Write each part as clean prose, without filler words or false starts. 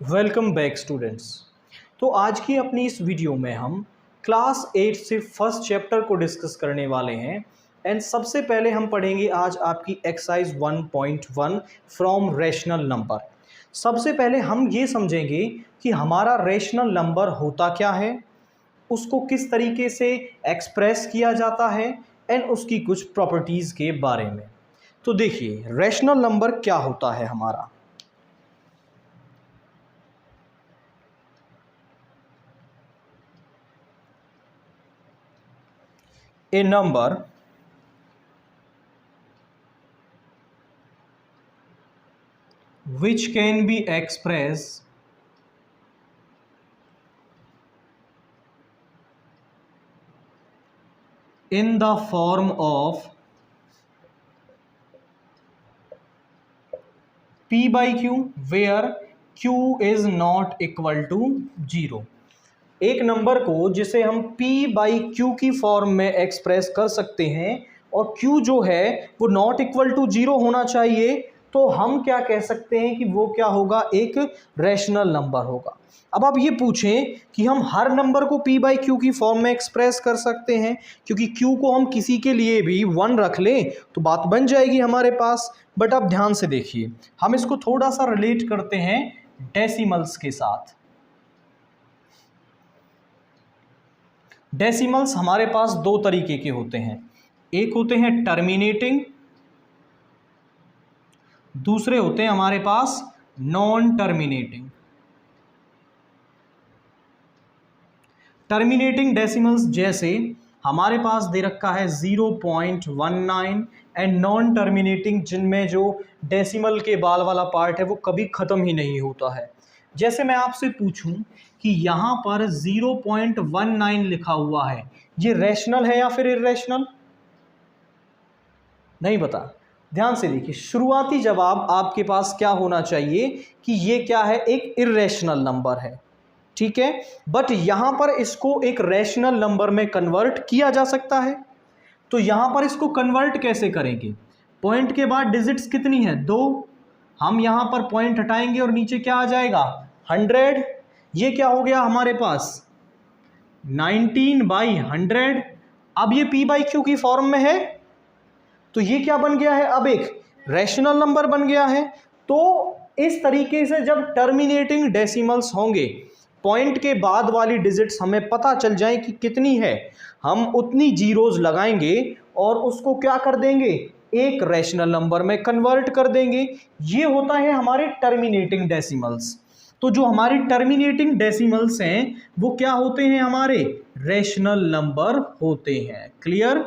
Welcome back students. तो आज की अपनी इस वीडियो में हम क्लास 8 से फर्स्ट चैप्टर को डिस्कस करने वाले हैं। एंड सबसे पहले हम पढ़ेंगे आज आपकी एक्सरसाइज 1.1 फ्रॉम रैशनल नंबर। सबसे पहले हम ये समझेंगे कि हमारा रैशनल नंबर होता क्या है, उसको किस तरीके से एक्सप्रेस किया जाता है एंड उसकी कुछ प्रॉपर्टीज़ के बारे में। तो देखिए रैशनल नंबर क्या होता है हमारा। A number which can be expressed in the form of P by Q where Q is not equal to 0। एक नंबर को जिसे हम P बाई Q की फॉर्म में एक्सप्रेस कर सकते हैं और Q जो है वो नॉट इक्वल टू 0 होना चाहिए, तो हम क्या कह सकते हैं कि वो क्या होगा, एक रैशनल नंबर होगा। अब आप ये पूछें कि हम हर नंबर को P बाई Q की फॉर्म में एक्सप्रेस कर सकते हैं, क्योंकि Q को हम किसी के लिए भी 1 रख लें तो बात बन जाएगी हमारे पास। बट आप ध्यान से देखिए, हम इसको थोड़ा सा रिलेट करते हैं डेसिमल्स के साथ। डेसिमल्स हमारे पास दो तरीके के होते हैं, एक होते हैं टर्मिनेटिंग, दूसरे होते हैं हमारे पास नॉन टर्मिनेटिंग। टर्मिनेटिंग डेसिमल्स जैसे हमारे पास दे रखा है 0.19 एंड नॉन टर्मिनेटिंग जिनमें जो डेसिमल के बाल वाला पार्ट है वो कभी ख़त्म ही नहीं होता है। जैसे मैं आपसे पूछूं कि यहाँ पर 0.19 लिखा हुआ है, ये रैशनल है या फिर इर्रेशनल? नहीं पता। ध्यान से देखिए, शुरुआती जवाब आपके पास क्या होना चाहिए कि ये क्या है, एक इर्रेशनल नंबर है, ठीक है। बट यहाँ पर इसको एक रैशनल नंबर में कन्वर्ट किया जा सकता है। तो यहाँ पर इसको कन्वर्ट कैसे करेंगे? पॉइंट के बाद डिजिट्स कितनी है, 2। हम यहाँ पर पॉइंट हटाएंगे और नीचे क्या आ जाएगा, 100। ये क्या हो गया हमारे पास, 19/100। अब ये P बाई Q की फॉर्म में है तो ये क्या बन गया है, अब एक रैशनल नंबर बन गया है। तो इस तरीके से जब टर्मिनेटिंग डेसिमल्स होंगे, पॉइंट के बाद वाली डिजिट्स हमें पता चल जाए कि कितनी है, हम उतनी जीरोज लगाएंगे और उसको क्या कर देंगे, एक रैशनल नंबर में कन्वर्ट कर देंगे। ये होता है हमारे टर्मिनेटिंग डेसिमल्स। तो जो हमारी टर्मिनेटिंग डेसिमल्स हैं वो क्या होते हैं, हमारे रैशनल नंबर होते हैं। क्लियर?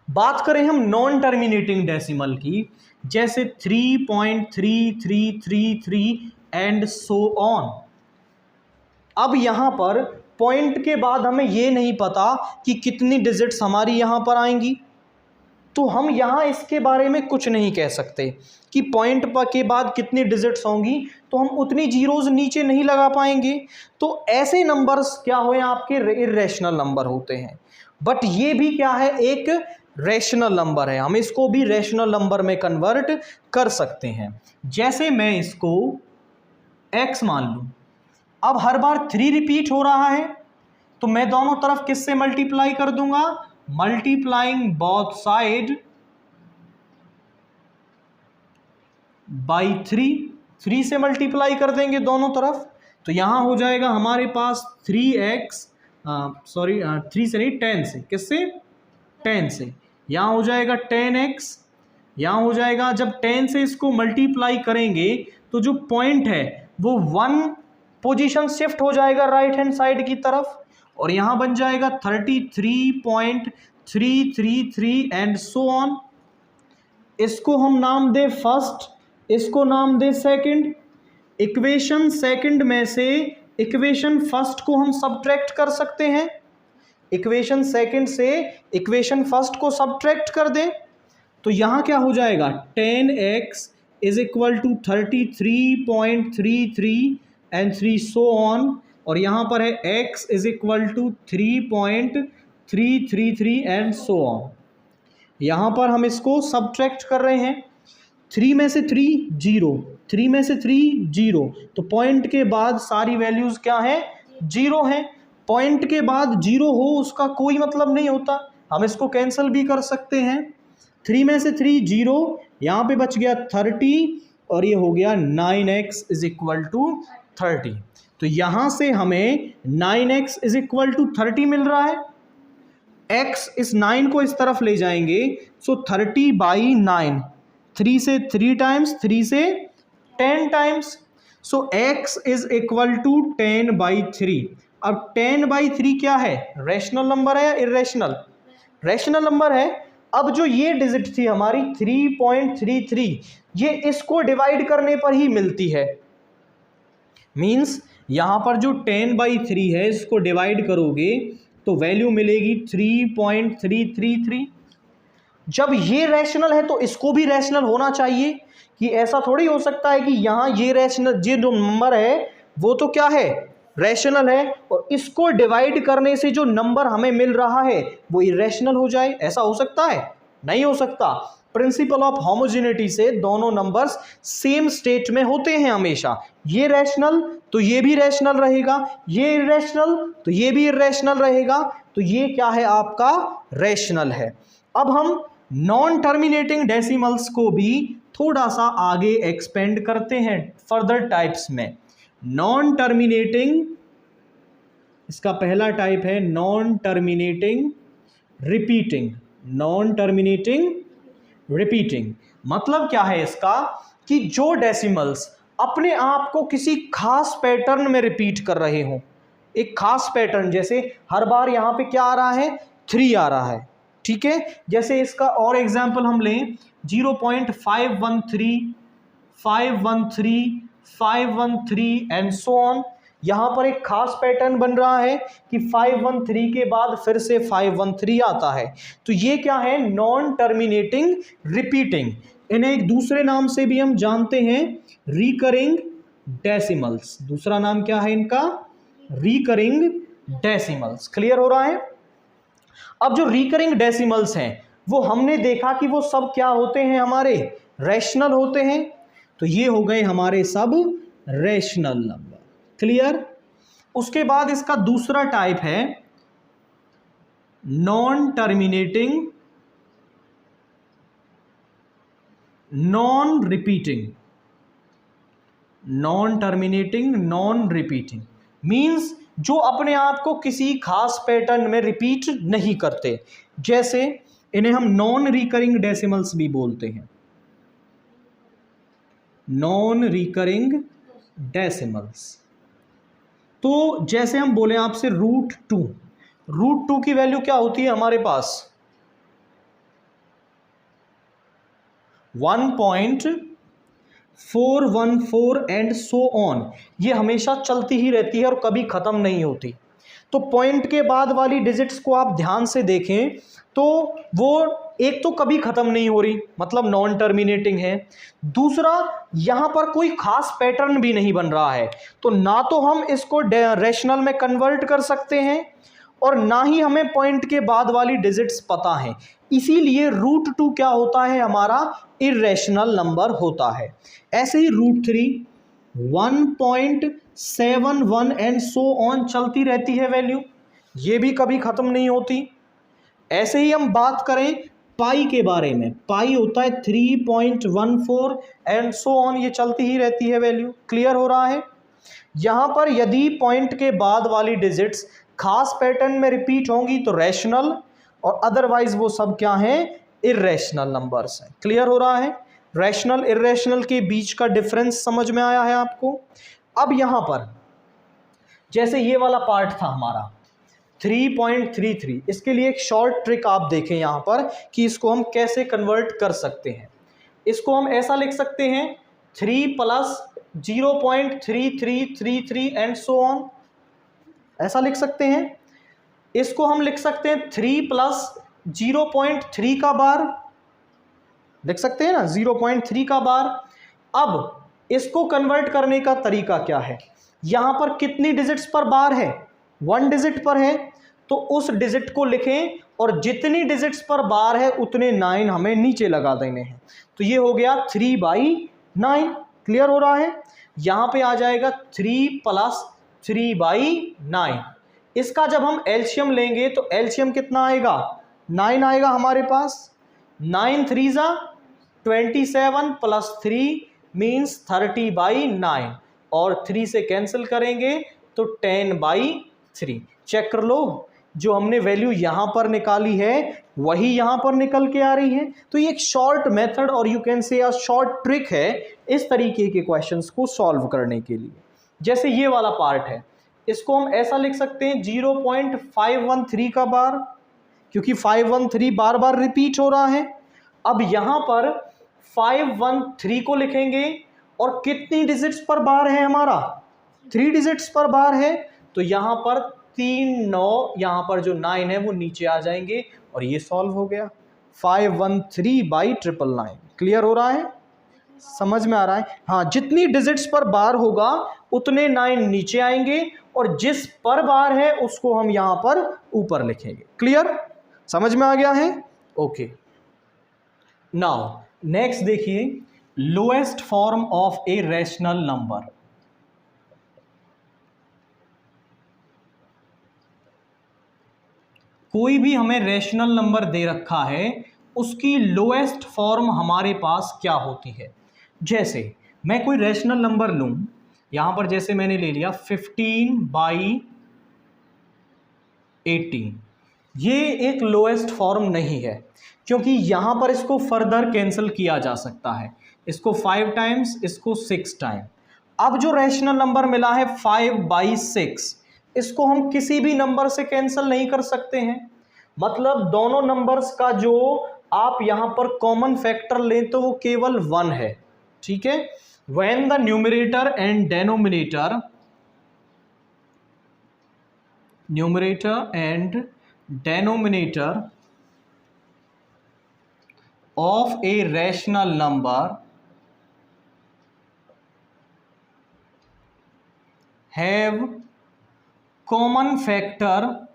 बात करें हम नॉन टर्मिनेटिंग डेसिमल की, जैसे 3.3333 एंड सो ऑन। अब यहां पर पॉइंट के बाद हमें ये नहीं पता कि कितनी डिजिट्स हमारी यहां पर आएंगी, तो हम यहां इसके बारे में कुछ नहीं कह सकते कि पॉइंट के बाद कितनी डिजिट्स होंगी, तो हम उतनी जीरोज नीचे नहीं लगा पाएंगे। तो ऐसे नंबर्स क्या हुए, आपके इर्रेशनल नंबर होते हैं। बट ये भी क्या है, एक रैशनल नंबर है, हम इसको भी रैशनल नंबर में कन्वर्ट कर सकते हैं। जैसे मैं इसको x मान लूं, अब हर बार 3 रिपीट हो रहा है तो मैं दोनों तरफ किससे मल्टीप्लाई कर दूंगा, मल्टीप्लाइंग बोथ साइड बाई 3 से मल्टीप्लाई कर देंगे दोनों तरफ। तो यहां हो जाएगा हमारे पास 3x, 3 से नहीं 10 से, किससे, 10 से। यहाँ हो जाएगा 10x, यहाँ हो जाएगा, जब 10 से इसको मल्टीप्लाई करेंगे तो जो पॉइंट है वो 1 पोजीशन शिफ्ट हो जाएगा राइट हैंड साइड की तरफ, और यहाँ बन जाएगा 33.333 एंड सो ऑन। इसको हम नाम दे फर्स्ट, इसको नाम दे सेकंड। इक्वेशन सेकंड में से इक्वेशन फर्स्ट को हम सब्ट्रैक्ट कर सकते हैं, इक्वेशन सेकंड से इक्वेशन फर्स्ट को सब्ट्रैक्ट कर दें तो यहाँ क्या हो जाएगा, 10x is equal to 33.33 and 3 so on, और यहाँ पर है x is equal to 3.333 and so on. यहाँ पर हम इसको सब्ट्रैक्ट कर रहे हैं, 3 में से 3 0, 3 में से 3 0, तो पॉइंट के बाद सारी वैल्यूज़ क्या हैं, 0 हैं। पॉइंट के बाद 0 हो उसका कोई मतलब नहीं होता, हम इसको कैंसिल भी कर सकते हैं। 3 में से 3 0, यहाँ पे बच गया 30 और ये हो गया 9x इज इक्वल टू 30। तो यहाँ से हमें 9x इज इक्वल टू 30 मिल रहा है। x इस 9 को इस तरफ ले जाएंगे, सो 30/9, 3 से 3 टाइम्स, 3 से 10 times, so x is equal to 10/3। अब 10/3 क्या है, रैशनल नंबर है या इर्रेशनल, रैशनल नंबर है। अब जो ये डिजिट थी हमारी 3.33, ये इसको डिवाइड करने पर ही मिलती है। मीन्स यहाँ पर जो 10/3 है इसको डिवाइड करोगे तो वैल्यू मिलेगी 3.333। जब ये रैशनल है तो इसको भी रैशनल होना चाहिए, कि ऐसा थोड़ी हो सकता है कि यहाँ ये रैशनल, ये जो नंबर है वो तो क्या है, रैशनल है, और इसको डिवाइड करने से जो नंबर हमें मिल रहा है वो इरेशनल हो जाए। ऐसा हो सकता है, नहीं हो सकता। प्रिंसिपल ऑफ होमोजेनिटी से दोनों नंबर्स सेम स्टेट में होते हैं हमेशा। ये रैशनल तो ये भी रैशनल रहेगा, ये इरेशनल तो ये भी इरेशनल रहेगा, तो ये क्या है, आपका रैशनल है। अब हम नॉन टर्मिनेटिंग डेसिमल्स को भी थोड़ा सा आगे एक्सपेंड करते हैं फर्दर टाइप्स में। नॉन टर्मिनेटिंग, इसका पहला टाइप है non terminating repeating. Non terminating repeating मतलब क्या है इसका, कि जो डेसिमल्स अपने आप को किसी खास पैटर्न में रिपीट कर रहे हों, एक खास पैटर्न, जैसे हर बार यहाँ पे क्या आ रहा है, 3 आ रहा है, ठीक है। जैसे इसका और एग्जांपल हम लें 0.513, 513, 513 एंड सो ऑन। यहाँ पर एक खास पैटर्न बन रहा है कि 513 के बाद फिर से 513 आता है, तो ये क्या है, नॉन टर्मिनेटिंग रिपीटिंग। इन्हें एक दूसरे नाम से भी हम जानते हैं, रिकरिंग डेसिमल्स। दूसरा नाम क्या है इनका, रिकरिंग डेसिमल्स। क्लियर हो रहा है। अब जो रिकरिंग डेसिमल्स हैं वो हमने देखा कि वो सब क्या होते हैं, हमारे रैशनल होते हैं, तो ये हो गए हमारे सब रैशनल नंबर। क्लियर। उसके बाद इसका दूसरा टाइप है non terminating non repeating. Non terminating non repeating means जो अपने आप को किसी खास पैटर्न में रिपीट नहीं करते, जैसे इन्हें हम नॉन रिकरिंग डेसिमल्स भी बोलते हैं। नॉन रिकरिंग डेसिमल्स, तो जैसे हम बोले आपसे √2, √2 की वैल्यू क्या होती है हमारे पास, 1.414 एंड सो ऑन। ये हमेशा चलती ही रहती है और कभी ख़त्म नहीं होती। तो पॉइंट के बाद वाली डिजिट्स को आप ध्यान से देखें तो वो एक तो कभी ख़त्म नहीं हो रही, मतलब नॉन टर्मिनेटिंग है। दूसरा, यहाँ पर कोई खास पैटर्न भी नहीं बन रहा है, तो ना तो हम इसको रैशनल में कन्वर्ट कर सकते हैं और ना ही हमें पॉइंट के बाद वाली डिजिट्स पता हैं। इसीलिए √2 क्या होता है, हमारा इरेशनल नंबर होता है। ऐसे ही √3, 1.71 एंड सो ऑन चलती रहती है वैल्यू, ये भी कभी ख़त्म नहीं होती। ऐसे ही हम बात करें पाई के बारे में, पाई होता है 3.14 एंड सो ऑन, ये चलती ही रहती है वैल्यू। क्लियर हो रहा है। यहाँ पर यदि पॉइंट के बाद वाली डिजिट्स खास पैटर्न में रिपीट होंगी तो रैशनल, और अदरवाइज वो सब क्या हैं, इर्रेशनल नंबर्स हैं। क्लियर हो रहा है। रैशनल इर्रेशनल के बीच का डिफरेंस समझ में आया है आपको। अब यहाँ पर जैसे ये वाला पार्ट था हमारा 3.33, इसके लिए एक शॉर्ट ट्रिक आप देखें यहाँ पर कि इसको हम कैसे कन्वर्ट कर सकते हैं। इसको हम ऐसा लिख सकते हैं 3 + 0.3333 एंड सो ऑन, ऐसा लिख सकते हैं। इसको हम लिख सकते हैं 3 + 0.3 का बार, लिख सकते हैं ना, 0.3 का बार। अब इसको कन्वर्ट करने का तरीका क्या है, यहाँ पर कितनी डिजिट्स पर बार है, 1 डिजिट पर है, तो उस डिजिट को लिखें और जितनी डिजिट्स पर बार है उतने 9 हमें नीचे लगा देने हैं, तो ये हो गया 3/9। क्लियर हो रहा है। यहाँ पे आ जाएगा 3 + 3/9। इसका जब हम एलसीएम लेंगे तो एलसीएम कितना आएगा, 9 आएगा हमारे पास। 9 3 = 27 + 3 मीन्स 30/9 और 3 से कैंसिल करेंगे तो 10/3। चेक कर लो, जो हमने वैल्यू यहां पर निकाली है वही यहां पर निकल के आ रही है। तो ये एक शॉर्ट मेथड और you can say short trick है इस तरीके के क्वेश्चंस को सॉल्व करने के लिए। जैसे ये वाला पार्ट है, इसको हम ऐसा लिख सकते हैं 0.513 का बार, क्योंकि 513 बार बार रिपीट हो रहा है। अब यहां पर 513 को लिखेंगे और कितनी डिजिट्स पर बार है हमारा, 3 डिजिट्स पर बार है, तो यहां पर 3 9, यहां पर जो 9 है वो नीचे आ जाएंगे और ये सॉल्व हो गया 513/999। क्लियर हो रहा है, समझ में आ रहा है। हाँ, जितनी डिजिट्स पर बार होगा उतने 9 नीचे आएंगे और जिस पर बार है उसको हम यहां पर ऊपर लिखेंगे। क्लियर, समझ में आ गया है। ओके, नाउ नेक्स्ट देखिए, lowest form of a rational number. कोई भी हमें रैशनल नंबर दे रखा है, उसकी लोएस्ट फॉर्म हमारे पास क्या होती है। जैसे मैं कोई रैशनल नंबर लूं, यहां पर जैसे मैंने ले लिया 15/18, ये एक लोएस्ट फॉर्म नहीं है, क्योंकि यहां पर इसको फर्दर कैंसिल किया जा सकता है, इसको 5 टाइम्स, इसको 6 टाइम। अब जो रैशनल नंबर मिला है 5/6, इसको हम किसी भी नंबर से कैंसिल नहीं कर सकते हैं। मतलब दोनों नंबर्स का जो आप यहां पर कॉमन फैक्टर लें तो वो केवल 1 है। ठीक है, when the numerator and denominator of a rational number have common factor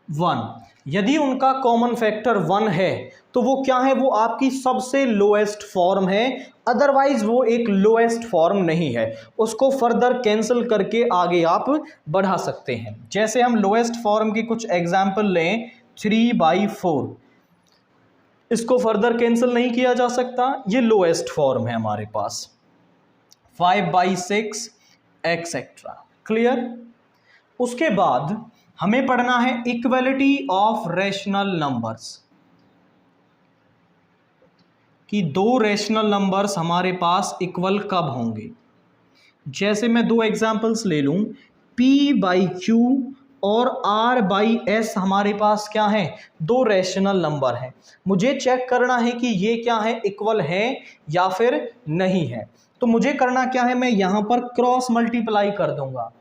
1, यदि उनका कॉमन फैक्टर 1 है तो वो क्या है, वो आपकी सबसे लोएस्ट फॉर्म है, अदरवाइज वो एक लोएस्ट फॉर्म नहीं है। उसको फर्दर कैंसिल करके आगे आप बढ़ा सकते हैं। जैसे हम लोएस्ट फॉर्म की कुछ एग्जाम्पल लें, 3/4, इसको फर्दर कैंसिल नहीं किया जा सकता, ये लोएस्ट फॉर्म है हमारे पास। 5/6 एक्सेट्रा। क्लियर। उसके बाद हमें पढ़ना है इक्वलिटी ऑफ रैशनल नंबर्स, कि दो रैशनल नंबर्स हमारे पास इक्वल कब होंगे। जैसे मैं 2 एग्जांपल्स ले लूं, p/q और r/s हमारे पास क्या है, 2 रैशनल नंबर हैं। मुझे चेक करना है कि ये क्या है, इक्वल है या फिर नहीं है। तो मुझे करना क्या है, मैं यहां पर क्रॉस मल्टीप्लाई कर दूंगा।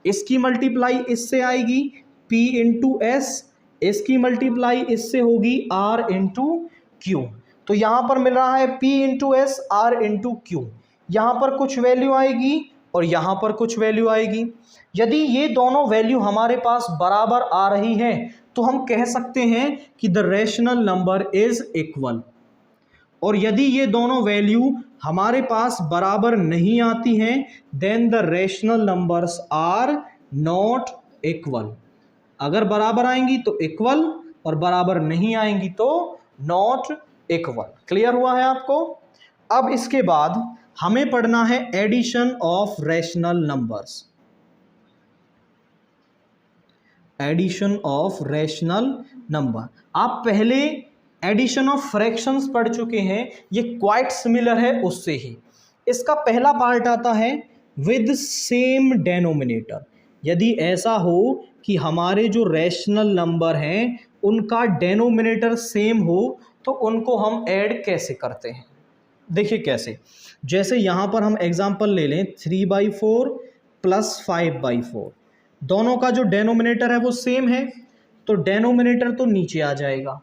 इसकी मल्टीप्लाई इससे आएगी p इंटू एस, इसकी मल्टीप्लाई इससे होगी r इंटू क्यू। तो यहां पर मिल रहा है p into S, r into Q. यहां पर कुछ वैल्यू आएगी और यहां पर कुछ वैल्यू आएगी। यदि ये दोनों वैल्यू हमारे पास बराबर आ रही है तो हम कह सकते हैं कि the rational number is equal. और यदि ये दोनों वैल्यू हमारे पास बराबर नहीं आती हैं, then the rational numbers are not equal. अगर बराबर आएंगी तो इक्वल और बराबर नहीं आएंगी तो नॉट इक्वल। क्लियर हुआ है आपको। अब इसके बाद हमें पढ़ना है addition of rational numbers. Addition of rational number, आप पहले एडिशन ऑफ फ्रैक्शंस पढ़ चुके हैं, ये क्वाइट सिमिलर है उससे ही। इसका पहला पार्ट आता है विद सेम डेनोमिनेटर। यदि ऐसा हो कि हमारे जो रैशनल नंबर हैं उनका डेनोमिनेटर सेम हो तो उनको हम ऐड कैसे करते हैं। देखिए कैसे, जैसे यहाँ पर हम एग्जांपल ले लें 3/4 + 5/4, दोनों का जो डेनोमिनेटर है वो सेम है, तो डेनोमिनेटर तो नीचे आ जाएगा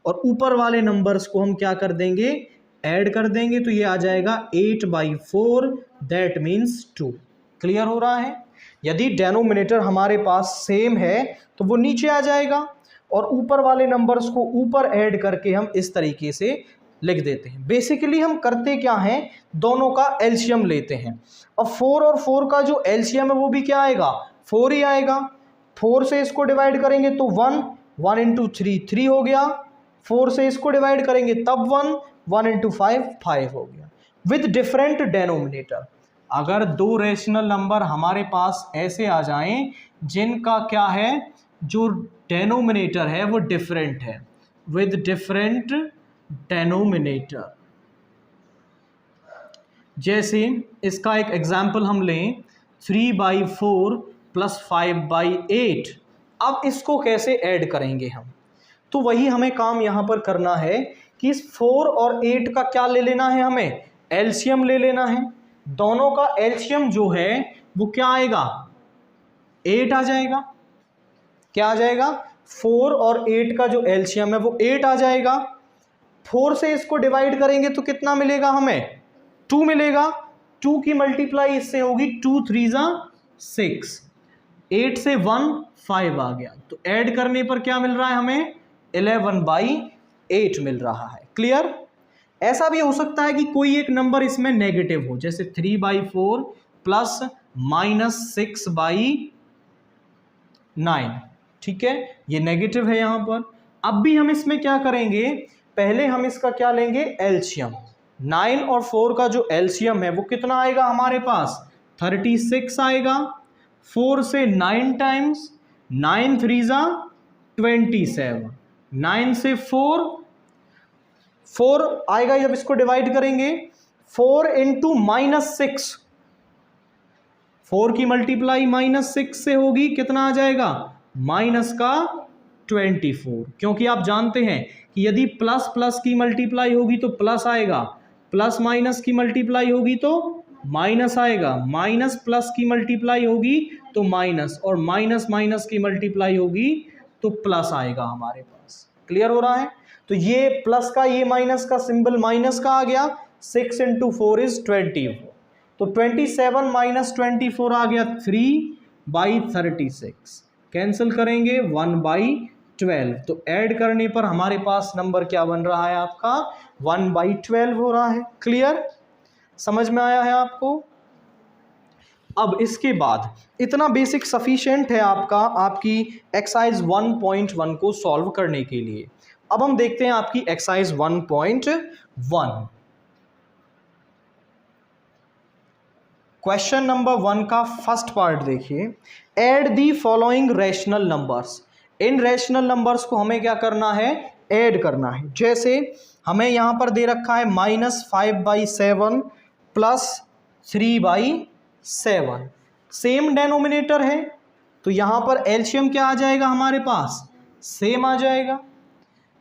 और ऊपर वाले नंबर्स को हम क्या कर देंगे, ऐड कर देंगे। तो ये आ जाएगा 8/4, दैट मीन्स 2। क्लियर हो रहा है। यदि डेनोमिनेटर हमारे पास सेम है तो वो नीचे आ जाएगा और ऊपर वाले नंबर्स को ऊपर ऐड करके हम इस तरीके से लिख देते हैं। बेसिकली हम करते क्या हैं, दोनों का एलसीएम लेते हैं। अब 4 और 4 का जो एलसीएम है वो भी क्या आएगा, 4 ही आएगा। 4 से इसको डिवाइड करेंगे तो 1, 1 इंटू 3 3 हो गया। 4 से इसको डिवाइड करेंगे तब 1, 1 इंटू 5 5 हो गया। विद डिफरेंट डेनोमिनेटर, अगर दो रेशनल नंबर हमारे पास ऐसे आ जाएं जिनका क्या है, जो डेनोमिनेटर है वो डिफरेंट है, विद डिफरेंट डेनोमिनेटर। जैसे इसका एक एग्जाम्पल हम लें, 3/4 प्लस 5/8। अब इसको कैसे ऐड करेंगे हम, तो वही हमें काम यहाँ पर करना है कि इस 4 और 8 का क्या ले लेना है, हमें एलसीएम ले लेना है। दोनों का एलसीएम जो है वो क्या आएगा, 8 आ जाएगा। क्या आ जाएगा, 4 और 8 का जो एलसीएम है वो 8 आ जाएगा। 4 से इसको डिवाइड करेंगे तो कितना मिलेगा हमें, 2 मिलेगा। 2 की मल्टीप्लाई इससे होगी, 2 3 जा 6, 8 से 1 5 आ गया। तो ऐड करने पर क्या मिल रहा है हमें, 11/8 मिल रहा है। क्लियर। ऐसा भी हो सकता है कि कोई एक नंबर इसमें नेगेटिव हो, जैसे 3/4 प्लस -6/9। ठीक है, ये नेगेटिव है यहां पर। अब भी हम इसमें क्या करेंगे, पहले हम इसका क्या लेंगे, एलसीएम। 9 और 4 का जो एलसीएम है वो कितना आएगा हमारे पास, 36 आएगा। 4 से 9 टाइम्स, 9 3 जा 27, 9 से 4 आएगा। जब इसको डिवाइड करेंगे 4 इंटू -6, 4 की मल्टीप्लाई -6 से होगी, कितना आ जाएगा, -24। क्योंकि आप जानते हैं कि यदि प्लस प्लस की मल्टीप्लाई होगी तो प्लस आएगा, प्लस माइनस की मल्टीप्लाई होगी तो माइनस आएगा, माइनस प्लस की मल्टीप्लाई होगी तो माइनस, और माइनस माइनस की मल्टीप्लाई होगी तो प्लस आएगा हमारे पास। क्लियर हो रहा है। तो ये प्लस का, ये माइनस का सिंबल माइनस का आ गया। 6 इंटू 4 इज 24, तो 27 माइनस 24 आ गया 3/36। कैंसिल करेंगे 1/12, तो ऐड करने पर हमारे पास नंबर क्या बन रहा है आपका, 1/12 हो रहा है। क्लियर, समझ में आया है आपको। अब इसके बाद इतना बेसिक सफिशिएंट है आपका, आपकी एक्सरसाइज 1.1 को सॉल्व करने के लिए। अब हम देखते हैं आपकी एक्सरसाइज 1.1। क्वेश्चन नंबर 1 का फर्स्ट पार्ट देखिए, add the following rational numbers. In rational numbers को हमें क्या करना है, ऐड करना है। जैसे हमें यहां पर दे रखा है -5/7 प्लस 3/7, सेम डेनोमिनेटर है, तो यहां पर एलसीएम क्या आ जाएगा हमारे पास, सेम आ जाएगा।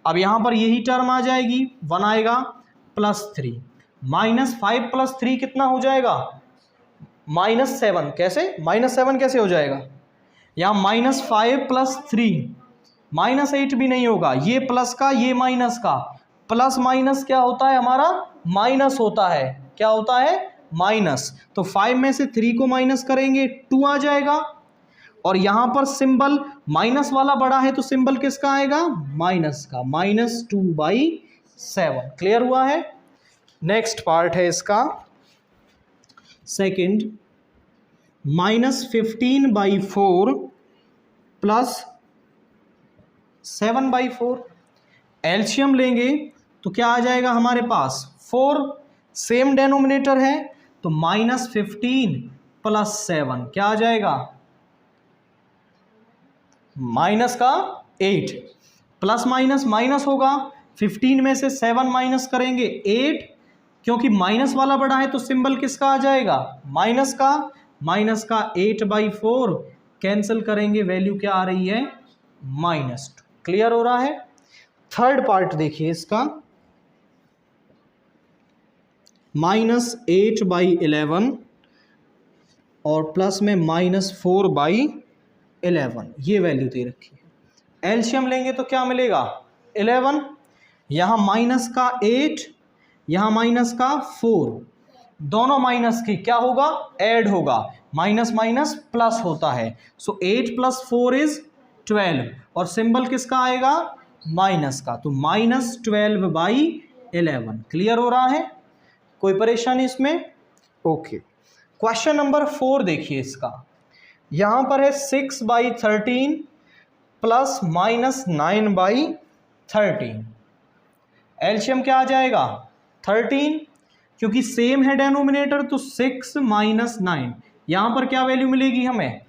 अब यहां पर यही टर्म आ जाएगी, 1 आएगा, +3, -5 + 3 कितना हो जाएगा, -7। कैसे, -7 कैसे हो जाएगा, यहाँ -5 + 3, -8 भी नहीं होगा, ये प्लस का ये माइनस का, प्लस माइनस क्या होता है हमारा, माइनस होता है। क्या होता है, माइनस। तो 5 में से 3 को माइनस करेंगे 2 आ जाएगा, और यहां पर सिंबल माइनस वाला बड़ा है तो सिंबल किसका आएगा, माइनस का, -2/7। क्लियर हुआ है। नेक्स्ट पार्ट है इसका सेकंड, -15/4 प्लस 7/4। एलसीएम लेंगे तो क्या आ जाएगा हमारे पास, 4, सेम डेनोमिनेटर है, तो -15 + 7 क्या आ जाएगा, माइनस का 8, प्लस माइनस माइनस होगा, 15 में से 7 माइनस करेंगे 8, क्योंकि माइनस वाला बड़ा है तो सिंबल किसका आ जाएगा, माइनस का, -8/4। कैंसिल करेंगे, वैल्यू क्या आ रही है, -2। क्लियर हो रहा है। थर्ड पार्ट देखिए इसका, -8/11 और प्लस में -4/11, ये वैल्यू दे रखी है। एलसीएम लेंगे तो क्या मिलेगा, 11, यहाँ माइनस का 8, यहाँ माइनस का 4, दोनों माइनस की क्या होगा, ऐड होगा, माइनस माइनस प्लस होता है। सो 8 + 4 इज 12, और सिंबल किसका आएगा, माइनस का, तो -12/11 11। क्लियर हो रहा है, कोई परेशानी इसमें? ओके। क्वेश्चन नंबर 4 देखिए इसका, यहाँ पर है 6/13 प्लस माइनस 9/13। एलसीएम क्या आ जाएगा? 13, क्योंकि सेम है डेनोमिनेटर तो 6 माइनस 9, यहाँ पर क्या वैल्यू मिलेगी हमें?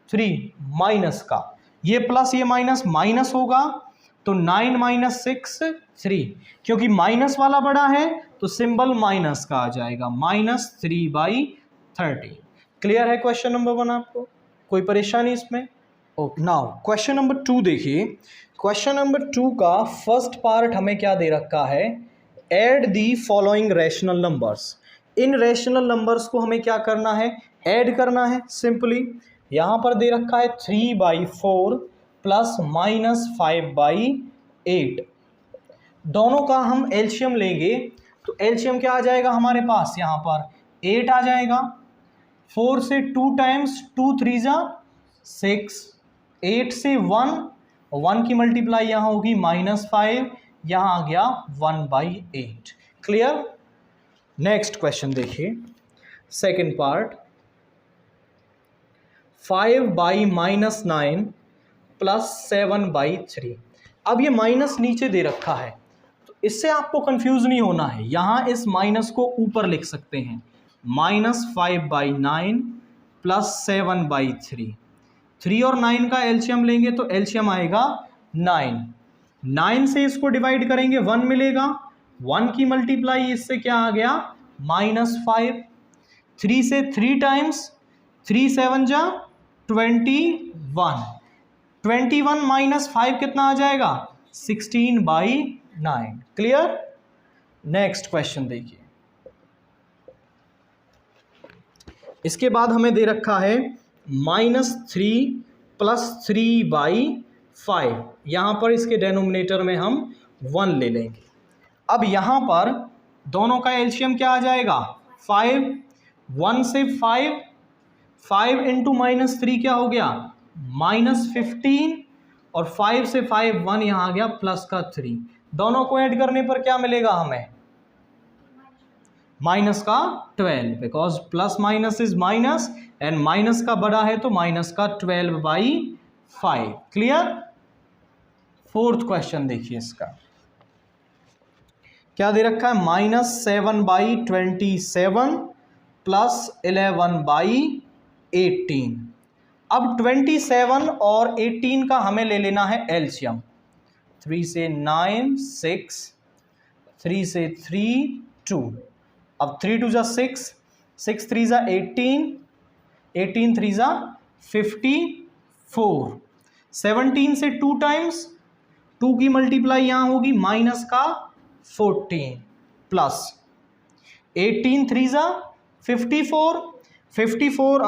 3 माइनस का, ये प्लस ये माइनस माइनस होगा तो 9 माइनस 6 3, क्योंकि माइनस वाला बड़ा है तो सिंबल माइनस का आ जाएगा, -3/13। क्लियर है क्वेश्चन नंबर 1 आपको, कोई परेशानी इसमें? ओके। नाउ क्वेश्चन नंबर 2 देखिए। क्वेश्चन नंबर 2 का फर्स्ट पार्ट हमें क्या दे रखा है? Add the following rational numbers. In rational numbers को हमें क्या करना है? ऐड करना है सिंपली। यहाँ पर दे रखा है 3/4 प्लस -5/8। दोनों का हम एलसीएम लेंगे तो एलसीएम क्या आ जाएगा हमारे पास? यहाँ पर 8 आ जाएगा। 4 से 2 टाइम्स 2 3 जा 6, 8 से 1 की मल्टीप्लाई यहाँ होगी -5, यहाँ आ गया 1/8। क्लियर? नेक्स्ट क्वेश्चन देखिए, सेकेंड पार्ट, 5/-9 प्लस 7/3। अब ये माइनस नीचे दे रखा है तो इससे आपको कंफ्यूज नहीं होना है, यहाँ इस माइनस को ऊपर लिख सकते हैं, -5/9 प्लस 7/3। 3 और 9 का एलसीएम लेंगे तो एलसीएम आएगा 9। 9 से इसको डिवाइड करेंगे 1 मिलेगा, 1 की मल्टीप्लाई इससे क्या आ गया? -5। 3 से 3 टाइम्स 3 7 जा 21। 21 माइनस 5 कितना आ जाएगा? 16/9। क्लियर? नेक्स्ट क्वेश्चन देखिए, इसके बाद हमें दे रखा है -3 प्लस 3/5। यहाँ पर इसके डेनोमिनेटर में हम 1 ले लेंगे। अब यहाँ पर दोनों का एलसीएम क्या आ जाएगा? 5। 1 से 5, 5 इंटू -3 क्या हो गया? -15, और 5 से 5 1 यहाँ आ गया प्लस का 3। दोनों को ऐड करने पर क्या मिलेगा हमें? माइनस का 12, because plus minus is minus and minus का बड़ा है तो माइनस का 12/5। क्लियर? फोर्थ क्वेश्चन देखिए इसका, क्या दे रखा है? -7/27 प्लस 11/18। अब 27 और 18 का हमें ले लेना है एलसीएम। 3 से 9 6, 3 से 3 2, अब 3 2 जा 6, 6 3 जा 18, 18 3 जा 54। 17 से 2 टाइम्स 2 की मल्टीप्लाई यहाँ होगी माइनस का 14 प्लस 18 3 जा 54, 54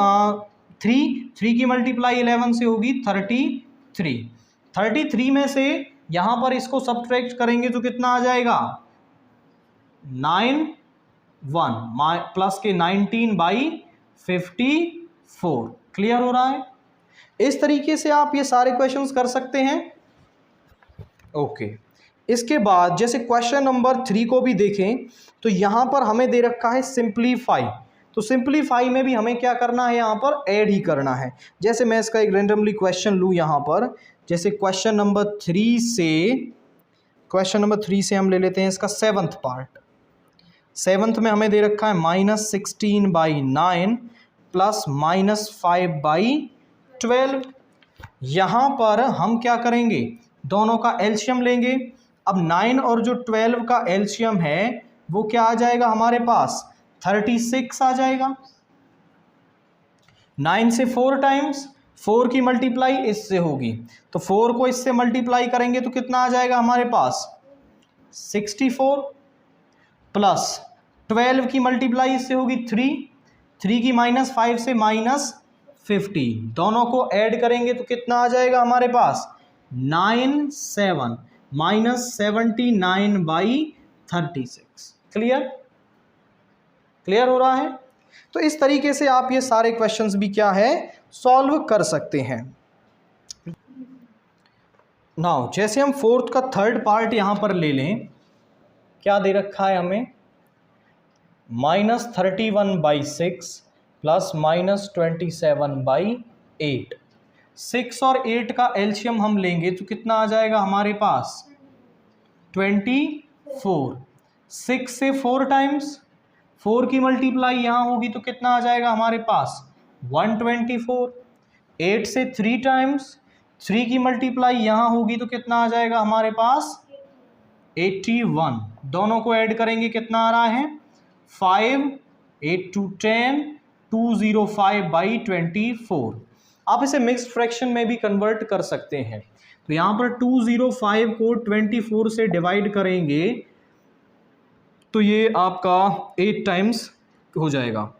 3 की मल्टीप्लाई 11 से होगी 33। 33 में से यहाँ पर इसको सब्ट्रैक्ट करेंगे तो कितना आ जाएगा? 9 1 प्लस के 19/54। क्लियर हो रहा है? इस तरीके से आप ये सारे क्वेश्चंस कर सकते हैं। ओके। इसके बाद जैसे क्वेश्चन नंबर 3 को भी देखें तो यहाँ पर हमें दे रखा है सिंप्लीफाई। तो सिंप्लीफाई में भी हमें क्या करना है? यहाँ पर ऐड ही करना है। जैसे मैं इसका एक रेंडमली क्वेश्चन लूँ यहाँ पर, जैसे क्वेश्चन नंबर 3 से हम ले लेते हैं इसका 7th पार्ट। 7th में हमें दे रखा है -16/9 प्लस -5/12। यहाँ पर हम क्या करेंगे? दोनों का एलसीएम लेंगे। अब 9 और जो 12 का एलसीएम है वो क्या आ जाएगा हमारे पास? 36 आ जाएगा। 9 से 4 टाइम्स 4 की मल्टीप्लाई इससे होगी तो 4 को इससे मल्टीप्लाई करेंगे तो कितना आ जाएगा हमारे पास? 64 प्लस 12 की मल्टीप्लाई इससे होगी 3 की -5 से -50। दोनों को ऐड करेंगे तो कितना आ जाएगा हमारे पास? 9 7 -79/36। क्लियर हो रहा है? तो इस तरीके से आप ये सारे क्वेश्चंस भी क्या है? सॉल्व कर सकते हैं। नाउ जैसे हम 4th का 3rd पार्ट यहां पर ले लें, क्या दे रखा है हमें, -31/6 प्लस -27/8। 6 और 8 का एलसीएम हम लेंगे तो कितना आ जाएगा हमारे पास, 24। 6 से 4 टाइम्स, 4 की मल्टीप्लाई यहाँ होगी तो कितना आ जाएगा हमारे पास, 124। 8 से 3 टाइम्स, 3 की मल्टीप्लाई यहाँ होगी तो कितना आ जाएगा हमारे पास, 81। दोनों को ऐड करेंगे कितना आ रहा है, 5, 8 to 10, 205/24। आप इसे मिक्स्ड फ्रैक्शन में भी कन्वर्ट कर सकते हैं। तो यहाँ पर 205 को 24 से डिवाइड करेंगे तो ये आपका 8 टाइम्स हो जाएगा।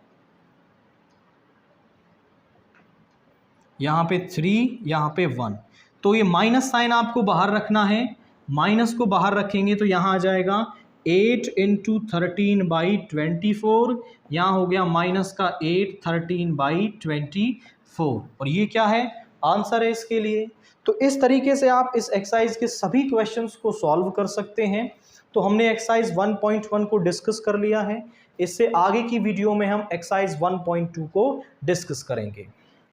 यहाँ पे 3, यहाँ पे 1, तो ये माइनस साइन आपको बाहर रखना है। माइनस को बाहर रखेंगे तो यहाँ आ जाएगा 8 × 13/24। यहाँ हो गया माइनस का 8, 13/24, और ये क्या है, आंसर है इसके लिए। तो इस तरीके से आप इस एक्सरसाइज के सभी क्वेश्चंस को सॉल्व कर सकते हैं। तो हमने एक्सरसाइज 1.1 को डिस्कस कर लिया है। इससे आगे की वीडियो में हम एक्सरसाइज 1.2 को डिस्कस करेंगे।